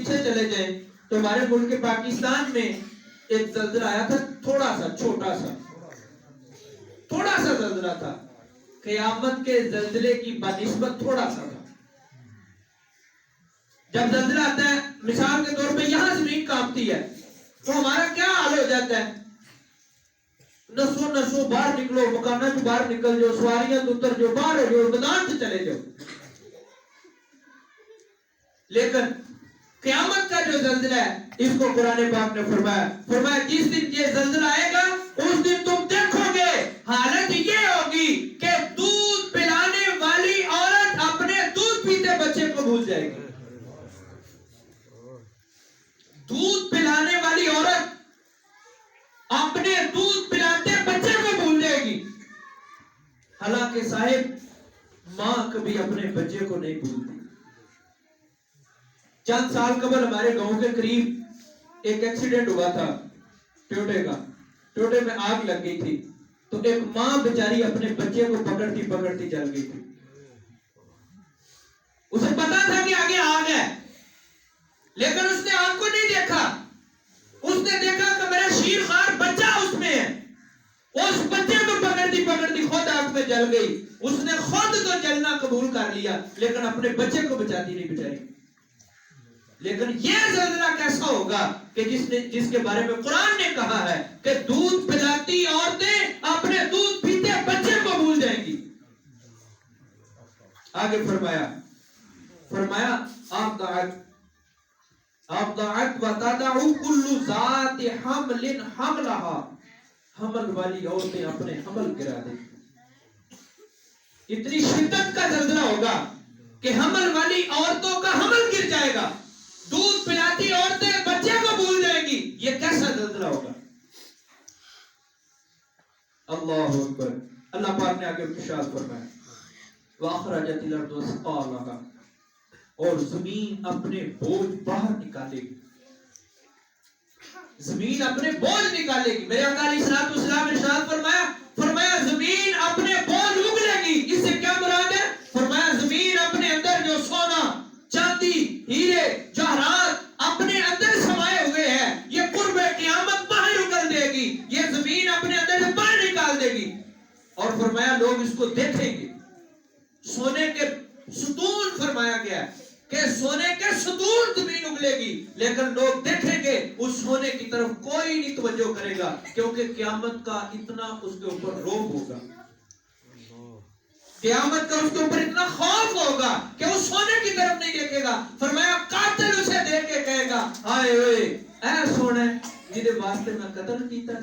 پیچھے چلے جائیں تو ہمارے ملک پاکستان میں ایک زلزلہ آیا تھا، تھوڑا سا چھوٹا سا زلزلہ تھا، قیامت کے زلزلے کی بنسبت تھوڑا سا تھا۔ جب زلزلہ آتا ہے مثال کے طور پہ یہاں زمین کانپتی ہے تو ہمارا کیا حال ہو جاتا ہے؟ نسو باہر نکلو، مکانہ سے باہر نکل جاؤ، سواریاں اتر جو، باہر ہو جاؤ، میدان سے چلے جاؤ۔ لیکن قیامت کا جو زلزلہ ہے اس کو قرآن پاک نے فرمایا جس دن یہ زلزلہ آئے گا اس دن تم دیکھو گے حالت یہ ہوگی کہ دودھ پلانے والی عورت اپنے دودھ پیتے بچے کو بھول جائے گی۔ دودھ پلانے والی عورت اپنے دودھ پلاتے بچے کو بھول جائے گی۔ حالانکہ صاحب ماں کبھی اپنے بچے کو نہیں بھولتی۔ چند سال قبل ہمارے گاؤں کے قریب ایک ایکسیڈنٹ ہوا تھا ٹوٹے کا، ٹوٹے میں آگ لگ گئی تھی تو ایک ماں بیچاری اپنے بچے کو پکڑتی جل گئی تھی۔ اسے پتا تھا کہ آگے آگ ہے لیکن اس نے آگ کو نہیں دیکھا، اس نے دیکھا کہ میرا شیر خوار بچہ اس میں ہے، اس بچے کو پکڑتی خود آگ میں جل گئی۔ اس نے خود تو جلنا قبول کر لیا لیکن اپنے بچے کو بچاتی نہیں بیچاری۔ لیکن یہ زلزلہ کیسا ہوگا کہ جس کے بارے میں قرآن نے کہا ہے کہ دودھ پلاتی عورتیں اپنے دودھ پیتے بچے کو بھول جائیں گی۔ آگے فرمایا آپ دعت و تدعو کل ذات حمل حملها، حمل والی عورتیں اپنے حمل گرا دیں گی۔ اتنی شدت کا زلزلہ ہوگا کہ حمل والی عورتوں کا حمل گر جائے گا، دودھ پلاتی عورتیں بچے کو بھول جائیں گی۔ یہ کیسا زلزلہ ہوگا؟ اللہ اکبر۔ اللہ پاک نے آگے ارشاد فرمایا وَأَخْرَجَتِ الْأَرْضُ أَثْقَالَهَا، اور زمین اپنے بوجھ باہر نکالے گی، زمین اپنے بوجھ نکالے گی۔ میرے آقا علیہ السلام ارشاد فرمایا زمین اپنے بوجھ اگلے گی۔ اس سے کیا مراد ہے؟ فرمایا زمین اپنے اندر جو سونا، چاندی، ہیرے، جواہرات اپنے اندر سمائے ہوئے ہیں، یہ قرب قیامت باہر اگل دے گی، یہ زمین اپنے اندر سے باہر نکال دے گی۔ اور فرمایا لوگ اس کو دیکھیں گے۔ سونے کے ستون فرمایا گیا کہ سونے کے ستون زمین اگلے گی لیکن لوگ دیکھیں گے اس سونے کی طرف کوئی نہیں توجہ کرے گا کیونکہ قیامت کا اتنا اس کے اوپر روب ہوگا، قیامت کا اس کے اوپر اتنا خوف ہوگا کہ وہ سونے کی طرف نہیں دیکھے گا۔ فرمایا قاتل اسے دیکھ کے کہے گا ہائے ہوئے اے سونے جیدے واسطے میں قتل کیتا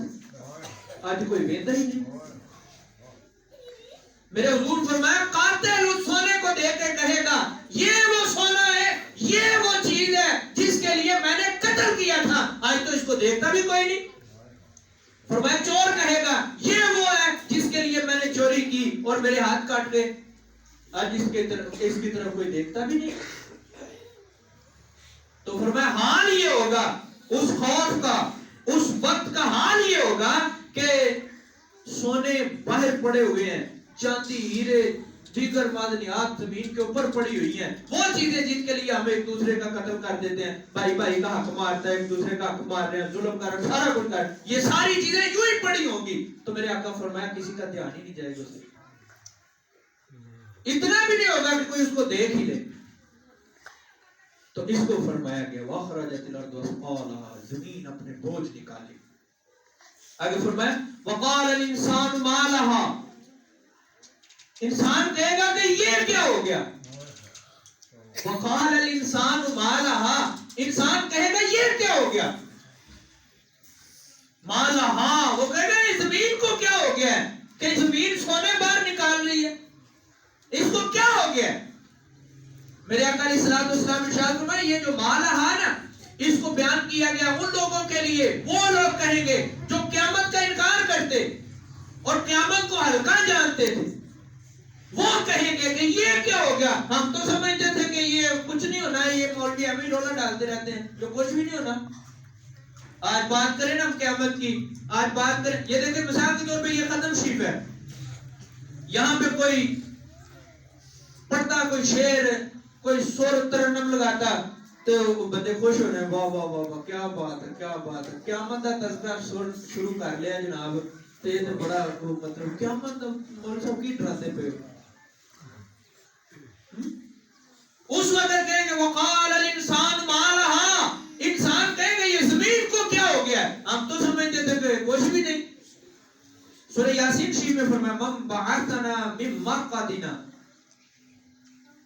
آج کوئی ویندا ہی نہیں۔ میرے حضور فرمایا قاتل اس سونے کو دیکھ کے کہے گا یہ وہ سونا ہے، یہ وہ چیز ہے جس کے لیے میں نے قتل کیا تھا، آج تو اس کو دیکھتا بھی کوئی نہیں۔ فرمایا چور کہے گا یہ وہ ہے جس کے لیے میں نے چوری کی اور میرے ہاتھ کاٹ گئے، آج اس کی طرف کوئی دیکھتا بھی نہیں۔ تو فرمایا حال یہ ہوگا اس خوف کا، اس وقت کا حال یہ ہوگا کہ سونے باہر پڑے ہوئے ہیں، چاندی، ہیرے، دیگر معدنیات زمین کے اوپر پڑی ہوئی ہیں، وہ چیزیں جن کے لیے ہم ایک دوسرے کا قتل کر دیتے ہیں، بھائی بھائی کا حق مارتا ہے، ایک دوسرے کا حق مار رہے ہیں، ظلم کر رہے ہیں، سارا کچھ کر رہے ہیں، یہ ساری چیزیں یوں ہی پڑی ہوں گی۔ تو میرے آقا فرمایا کسی کا دھیان ہی نہیں جائے گا اسے، اتنا بھی نہیں ہوگا کہ کوئی اس کو دیکھ ہی لے۔ تو اس کو فرمایا گیا وَأَخْرَجَتِ الْأَرْضُ أَثْقَالَهَا، زمین اپنے بوجھ نکالے۔ آگے فرمایا وَقَالَ الْإِنسَانُ مَا لَهَا، انسان کہے گا کہ یہ کیا ہو گیا؟ وَقَالَ الْإِنسَانُ مَا لَهَا، انسان کہے گا یہ کیا ہو گیا؟ مَا لَهَا، وہ کہے گا یہ زمین کو کیا ہو گیا ہے کہ زمین سونے باہر نکال رہی ہے، اس کو کیا ہو گیا ہے؟ میرے آقا علیہ السلام ارشاد فرمایا یہ جو ما لہا نا، اس کو بیان کیا گیا ان لوگوں کے لیے، وہ لوگ کہیں گے جو قیامت کا انکار کرتے اور قیامت کو ہلکا جانتے تھے، وہ کہیں گے کہ یہ کیا ہو گیا؟ ہم تو سمجھتے تھے کہ یہ کچھ نہیں ہونا ہے، یہ مولوی ابھی رولا ڈالتے رہتے ہیں جو کچھ بھی نہیں ہونا۔ آج بات کریں نا قیامت کی، آج بات کریں، یہ دیکھیں مثال کے طور پہ یہ ختم شریف ہے، یہاں پہ کوئی پڑھتا، کوئی شعر، کوئی سور ترنم لگاتا، تو بندے خوش ہو رہے ہیں، واہ واہ واہ واہ کیا بات ہے کیا بات ہے، قیامت کا تذکرہ شروع کر لیا جناب، تے تے بڑا مطلب قیامت مول صاحب کی ڈراتے پہ اس وقت کہیں گے وقال الانسان ما لہا، انسان کہیں گے یہ زمین کو کیا ہو گیا ہے، ہم تو سمجھتے تھے کہ کچھ بھی نہیں۔ سورہ یاسین شریف میں فرمایا من بعثنا من مرقدنا،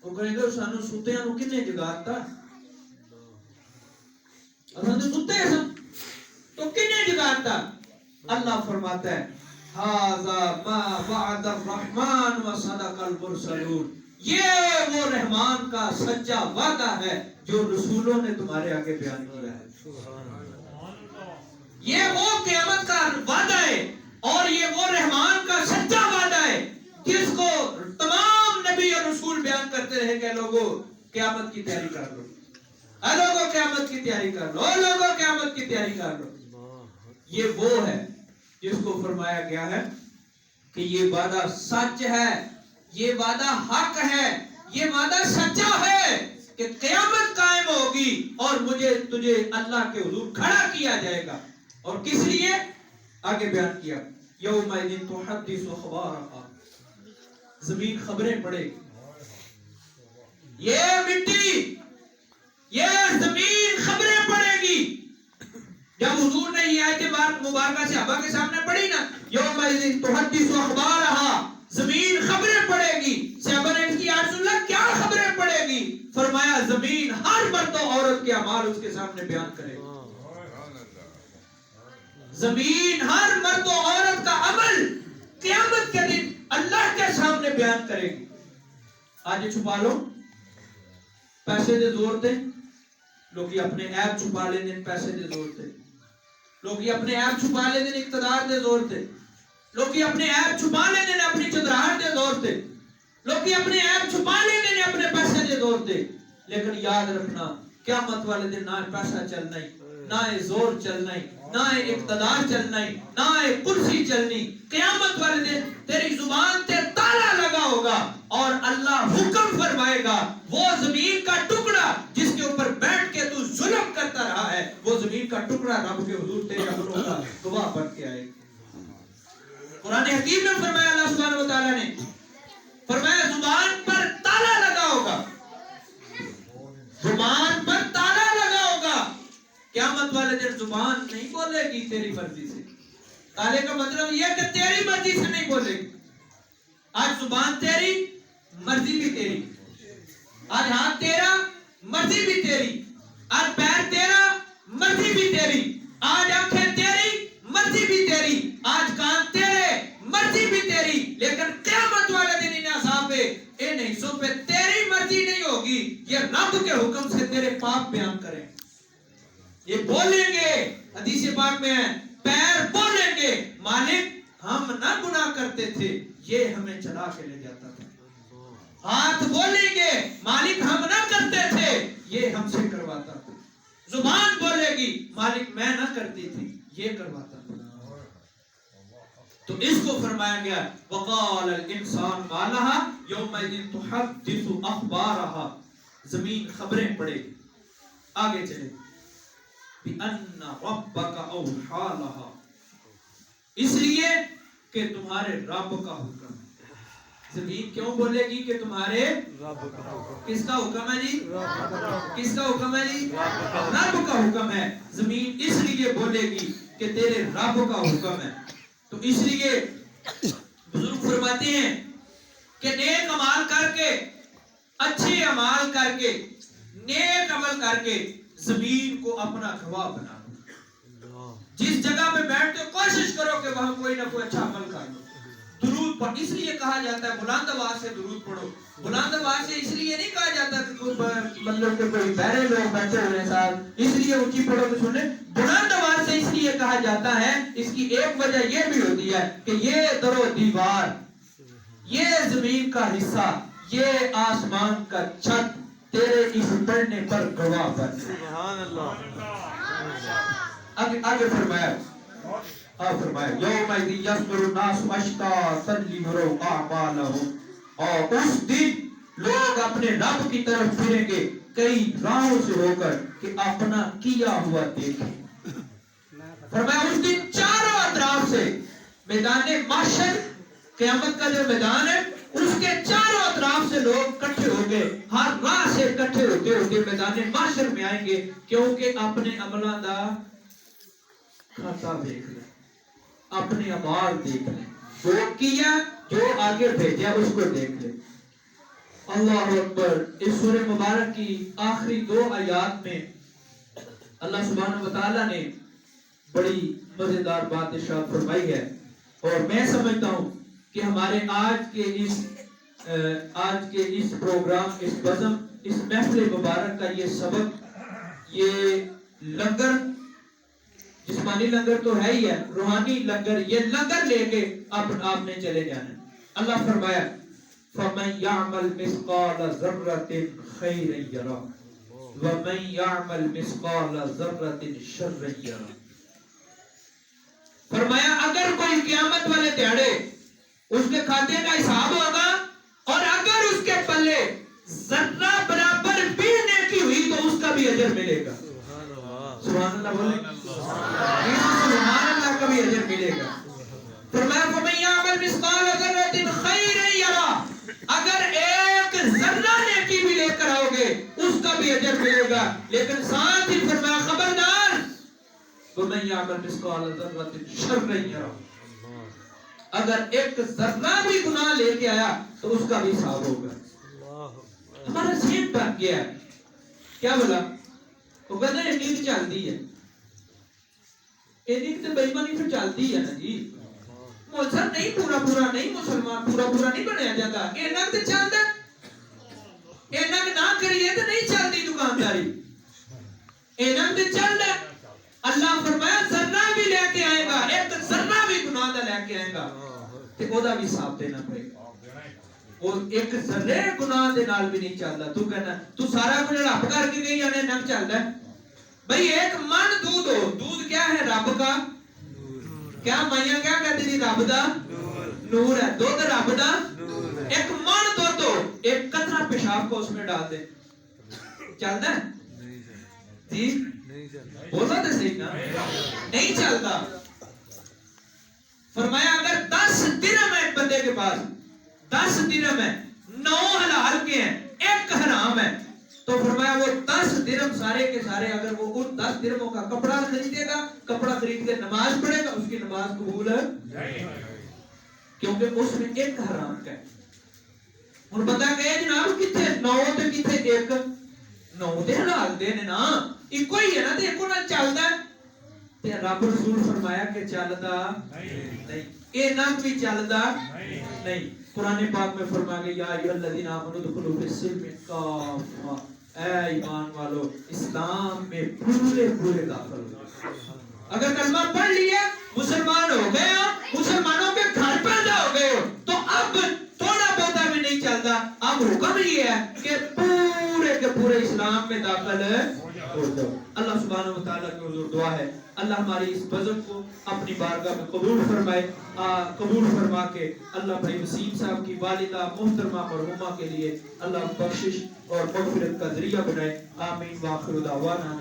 وہ کہیں گے سانو ستیاں نو کنے جگاتا، اساں تے ستے ہیں تو کنے جگاتا؟ اللہ فرماتا ہے ھذا ما وعد الرحمن وصدق المرسلون، یہ وہ رحمان کا سچا وعدہ ہے جو رسولوں نے تمہارے آگے بیان کیا ہے۔ یہ وہ قیامت کا وعدہ ہے اور یہ وہ رحمان کا سچا وعدہ ہے جس کو تمام نبی اور رسول بیان کرتے رہے کہ لوگوں قیامت کی تیاری کر لو، اے لوگوں قیامت کی تیاری کر لو، اے لوگوں قیامت کی تیاری کر لو۔ یہ وہ ہے جس کو فرمایا گیا ہے کہ یہ وعدہ سچ ہے، یہ وعدہ حق ہے، یہ وعدہ سچا ہے کہ قیامت قائم ہوگی اور مجھے تجھے اللہ کے حضور کھڑا کیا جائے گا۔ اور کس لیے؟ آگے بیان کیا یومئذ تحدث اخبارها، زمین خبریں پڑے گی، یہ مٹی یہ زمین خبریں پڑے گی۔ جب حضور نے یہ آیت مبارکہ صحابہ کے سامنے پڑھی نا یومئذ تحدث اخبارها، زمین خبریں پڑے گی، صحابہ نے اس کی آیت سن لی کیا خبریں پڑے گی؟ فرمایا زمین ہر مرد و عورت کے اعمال اس کے سامنے بیان کرے گی، زمین ہر مرد و عورت کا عمل قیامت کے دن اللہ کے سامنے بیان کرے گی۔ آج چھپا لو، پیسے دے زور تے لوگ اپنے عیب چھپا لیں دن، پیسے دے زور تے لوگ اپنے عیب چھپا لیں دن، اقتدار دے زور تے لوگ اپنے عیب چھپا لیں دن، اپنی چدراہٹ دے زور تے لوگ اپنے عیب چھپا لیں دن، اپنے پیسے دے زور تے۔ لیکن یاد رکھنا قیامت والے دن نہ پیسہ چلنا ہی، نہ زور چلنا ہی، نہ اقتدار چلنا ہی، نہ کرسی چلنی۔ قیامت والے دن تیری زبان تے تالا لگا ہوگا اور اللہ حکم فرمائے گا، وہ زمین کا ٹکڑا جس کے اوپر بیٹھ کے تو ظلم کرتا رہا ہے، وہ زمین کا ٹکڑا رب کے حضور تیرے عملوں کا گواہ بن کے آئے گا۔ قرآن حکیم میں فرمایا، اللہ سبحانہ وتعالی نے فرمایا زبان پر تالا لگا ہوگا، زبان پر تالا لگا ہوگا۔ قیامت والے دن زبان نہیں بولے گی تیری مرضی سے، تالے کا مطلب یہ کہ تیری مرضی سے نہیں بولے گی۔ آج زبان تیری، مرضی بھی تیری، آج ہاتھ تیرا، مرضی بھی تیری، آج پیر تیرا، مرضی بھی تیری، آج آنکھیں تیری، مرضی بھی تیری، آج کان تیرے، مرضی بھی تیری۔ لیکن قیامت والے دن انہیں عذاب ہے، ان حصوں پہ تیری مرضی نہیں ہوگی، یہ رب کے حکم سے تیرے پاپ بیان کریں، یہ بولیں گے۔ حدیث پاک میں ہے پیر بولیں گے مالک ہم نہ گناہ کرتے تھے، یہ ہمیں چلا کے لے جاتا تھا۔ ہاتھ بولیں گے مالک ہم نہ کرتے تھے، یہ ہم سے کرواتا تھا۔ زبان بولے گی مالک میں نہ کرتی تھی، یہ کرواتا تھا۔ تو اس کو فرمایا گیا وقال الانسان ما لها یومئذ تحدث اخبارها، زمین خبریں پڑے گی۔ آگے چلے بِأَنَّ رَبَّكَ أَوْحَى لَهَا، اس لیے کہ تمہارے رب کا حکم ہے۔ زمین کیوں بولے گی کہ تمہارے رب کا حکم، کس کا حکم ہے جی؟ کس کا حکم ہے جی؟ رب کا حکم ہے۔ زمین اس لیے بولے گی کہ تیرے رب کا حکم ہے۔ تو اس لیے بزرگ فرماتے ہیں کہ نیک عمال کر کے، اچھے عمال کر کے، نیک عمل کر کے زمین کو اپنا گواہ بنا لو۔ جس جگہ پہ بیٹھتے کوشش کرو کہ وہاں کوئی نہ کوئی اچھا عمل کر لو۔ درود پڑھ، اس لیے کہا جاتا ہے بلند آواز سے درود پڑھو۔ بلند آواز سے اس لیے نہیں کہا جاتا کہ کوئی مطلب کہ کوئی بہرے لوگ بیٹھے ہوئے ساتھ اس لیے اونچی پڑھو کہ سنیں۔ بلند آواز سے اس لیے کہا جاتا ہے، اس کی ایک وجہ یہ بھی ہوتی ہے کہ یہ در و دیوار، یہ زمین کا حصہ، یہ آسمان کا چھت تیرے اس پڑھنے پر گواہ بن۔ سبحان اللہ۔ آگے فرمایا فرمایا یومئذ یصدر الناس اشتاتا لیروا اعمالهم، اور اس دن لوگ اپنے رب کی طرف پھریں گے کئی راہوں سے ہو کر کہ اپنا کیا ہوا دیکھیں. فرمایا اس دن چاروں اطراف سے میدان محشر قیامت کا جو میدان ہے اس کے چاروں اطراف سے لوگ اکٹھے ہو گئے, ہر راہ سے اکٹھے ہوتے ہوتے میدان محشر میں آئیں گے, کیونکہ اپنے عملاں دا کھاتا دیکھ لیں, اپنے اعمال دیکھ لیں, جو کیا جو آگے بھیجا اس کو دیکھ لیں. اللہ اکبر. اس سورہ مبارک کی آخری 2 آیات میں اللہ سبحانہ وتعالی نے بڑی مزیدار بات ارشاد فرمائی ہے, اور میں سمجھتا ہوں کہ ہمارے آج کے اس پروگرام, اس بزم, اس محفل مبارک کا یہ سبق, یہ لنگر, جسمانی لنگر تو ہے ہی ہے, روحانی لنگر, یہ لنگر لے کے آپ نے چلے جانا. اللہ فرمایا فَمَنْ يَعْمَلْ مِثْقَالَ ذَرَّةٍ خَيْرًا يَرَهُ وَمَنْ يَعْمَلْ مِثْقَالَ ذَرَّةٍ شَرًّا يَرَهُ. فرمایا اگر کوئی قیامت والے دیہڑے اس کے کھاتے کا حساب ہوگا اور اگر اس کے پلے ذرہ برابر بھی نیکی ہوئی تو اس کا بھی اجر ملے گا. سبحان اللہ بولیں, سبحان اللہ کا بھی اجر ملے گا. فرمایا فَمَنْ يَعْمَلْ مِثْقَالَ ذَرَّةٍ خَيْرًا يَرَهُ, اگر ایک ذرہ نیکی بھی لے کر آؤ گے اس کا بھی اجر ملے گا. لیکن ساتھ ہی فرمایا خبردار وَمَنْ يَعْمَلْ مِثْقَالَ ذَرَّةٍ شَرًّا يَرَهُ, اگر ایک ذرہ بھی گناہ لے کے آیا تو اس کا بھی حساب ہوگا. ہمارا ذہن بن گیا ہے, کیا بولا وہ کہتے ہیں نیند چلتی ہے, یہ نیند تو بےایمانی پھر چلتی ہے نا جی. ملزم نہیں پورا نہیں, مسلمان پورا نہیں بنیا جاتا. اینک تو چلتا, اینک نہ کریے تو نہیں چلتی دکانداری, اینک تو چلتا. اللہ فرمایا ذرہ بھی لے کے آئے گا, ایک ذرہ بھی گناہ دا لے کے آئے گا تے او دا بھی حساب دینا پڑے گا. وہ ایک ذرے گناہ دے نال بھی نہیں چلتا. تو کہنا تو سارا کچھ رب کر کے گئی جانے نک چلتا ہے. بھئی ایک من دودھ ہو, دودھ کیا ہے رب کا, کیا مائیاں کیا کہتی تھی رب دا نور ہے, دودھ رب دا. ایک من دودھ ہو, ایک قطرہ پیشاب کو اس میں ڈال دے, چلتا ہے جی؟ بولا تو صحیح نا, نہیں چلتا. فرمایا اگر 10 درہم ہے ایک بندے کے پاس, 10 درہم ہے, 9 حلال کے ہیں, 1 حرام ہے, تو فرمایا وہ 10 درہم سارے کے سارے اگر وہ ان 10 درہموں کا کپڑا خریدے گا, کپڑا خرید کے نماز پڑھے گا, اس کی نماز قبول ہے, کیونکہ اس میں 1 حرام کا ہے. اور بندہ کہے جناب کتنے 9 تے کتنے 1, 9 تے حلال دے نے نا, ایک ہی ہے نا, تے ایک نال چلدا ہے. تے رب رسول فرمایا کہ چلدا نہیں, اے نہ بھی چلدا نہیں. قرآن پاک میں فرمایا کہ یا ایھا الذین آمنوا ادخلوا فی السلم کافہ, اے ایمان والو اسلام میں پورے داخل ہو. اگر کلمہ پڑھ لیا, مسلمان ہو گئے ہو, مسلمانوں کے گھر پیدا ہو گئے ہو, تو اب تھوڑا بہت بھی نہیں چلتا. اب حکم یہ ہے کہ پورے کے پورے اسلام میں داخل ہو جاؤ. اللہ سبحانہ و تعالیٰ کی حضور دعا ہے اللہ ہماری اس بزم کو اپنی بارگاہ میں قبول فرمائے, قبول فرما کے اللہ بھائی وسیم صاحب کی والدہ محترمہ مرحومہ کے لیے اللہ بخشش اور مغفرت کا ذریعہ بنائے. آمین. وآخر دعوانا